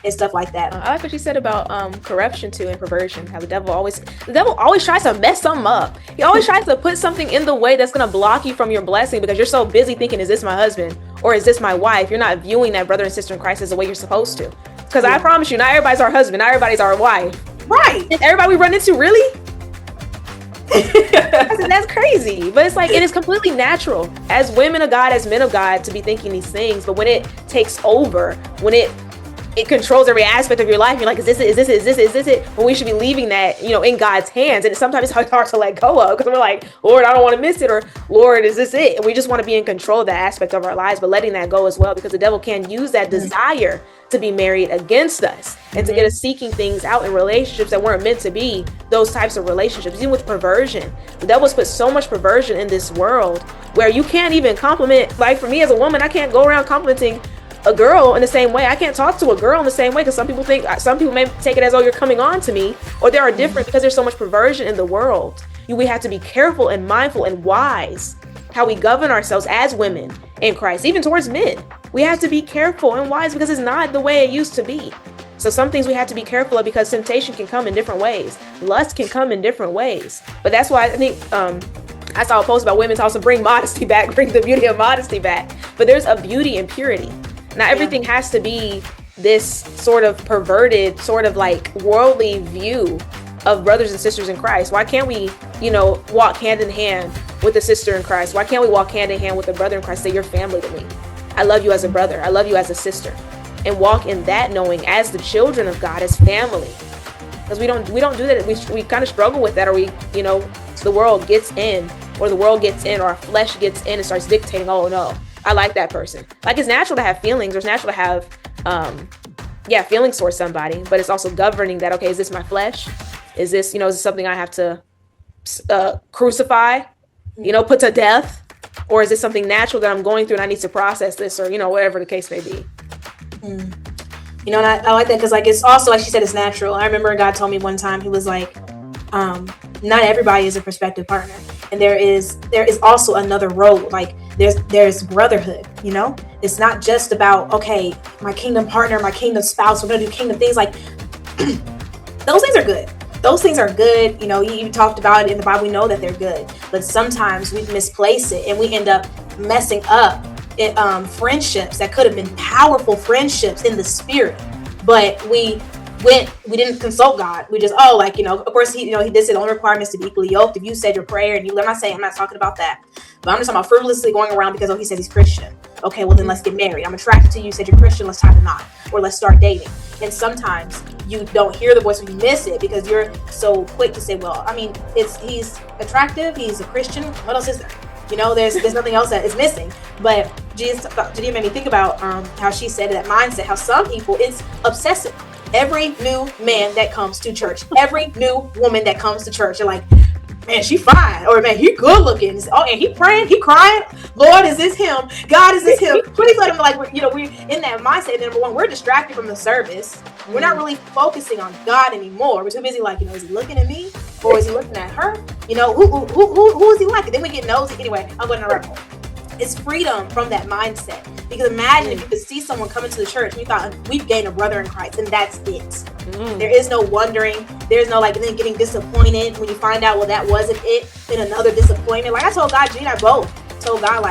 and stuff like that. I like what you said about corruption too and perversion. How the devil always tries to mess something up. He always tries to put something in the way that's gonna block you from your blessing because you're so busy thinking, is this my husband or is this my wife? You're not viewing that brother and sister in Christ as the way you're supposed to. Because I promise you, not everybody's our husband, not everybody's our wife. Right. And everybody we run into, really? That's crazy. But it's like, it is completely natural as women of God, as men of God, to be thinking these things. But when it takes over, when it controls every aspect of your life, you're like, is this it? When we should be leaving that, in God's hands. And sometimes it's hard to let go of because we're like, Lord, I don't want to miss it. Or Lord, is this it? And we just want to be in control of that aspect of our lives, but letting that go as well, because the devil can use that desire to be married against us and to get us seeking things out in relationships that weren't meant to be those types of relationships. Even with perversion, the devil's put so much perversion in this world where you can't even compliment. Like for me as a woman, I can't go around complimenting a girl in the same way. I can't talk to a girl in the same way because some people may take it as, oh, you're coming on to me, or they are different because there's so much perversion in the world. We have to be careful and mindful and wise how we govern ourselves as women in Christ, even towards men. We have to be careful and wise because it's not the way it used to be. So some things we have to be careful of because temptation can come in different ways. Lust can come in different ways. But that's why I think I saw a post about women's house to bring modesty back, bring the beauty of modesty back. But there's a beauty in purity. Not everything has to be this sort of perverted, sort of like worldly view of brothers and sisters in Christ. Why can't we, walk hand in hand with a sister in Christ? Why can't we walk hand in hand with a brother in Christ? Say, you're family to me. I love you as a brother. I love you as a sister. And walk in that knowing as the children of God, as family. Because we don't do that. We kind of struggle with that, or the world gets in, or our flesh gets in and starts dictating, oh no, I like that person. Like, it's natural to have feelings. It's natural to have, feelings towards somebody, but it's also governing that, okay, is this my flesh? Is this, is this something I have to crucify, put to death? Or is this something natural that I'm going through and I need to process this, or, whatever the case may be? And I like that because, like, it's also, like she said, it's natural. I remember God told me one time, he was like, not everybody is a prospective partner. And there is also another road. Like, there's brotherhood, It's not just about, okay, my kingdom partner, my kingdom spouse, we're going to do kingdom things. Like, those things are good. Those things are good. You talked about it in the Bible. We know that they're good. But sometimes we misplace it and we end up messing up friendships that could have been powerful friendships in the spirit. But we didn't consult God. We just, of course, he did say the only requirement is to be equally yoked. If you said your prayer and I'm not talking about that. But I'm just talking about frivolously going around because, he said he's Christian. Okay, well then let's get married. I'm attracted to you. You said you're Christian. Let's tie the knot, or let's start dating. And sometimes you don't hear the voice, or you miss it because you're so quick to say, well, he's attractive. He's a Christian. What else is there? There's nothing else that is missing. But Jadea made me think about how she said that mindset, how some people, it's obsessive. Every new man that comes to church, every new woman that comes to church, you're like, man, she fine, or man, he good looking. Oh, and he praying, he crying. Lord, is this him? God, is this him? Please let him, we're in that mindset. Number one, we're distracted from the service. We're not really focusing on God anymore. We're too busy, is he looking at me, or is he looking at her? Who is he like? And then we get nosy. Anyway, I'm going to rabbit hole. It's freedom from that mindset. Because imagine if you could see someone come into the church and you thought, we've gained a brother in Christ, and that's it. There is no wondering. There's no then getting disappointed when you find out, well, that wasn't it. Then another disappointment. Like I told God, Gene, I both told God,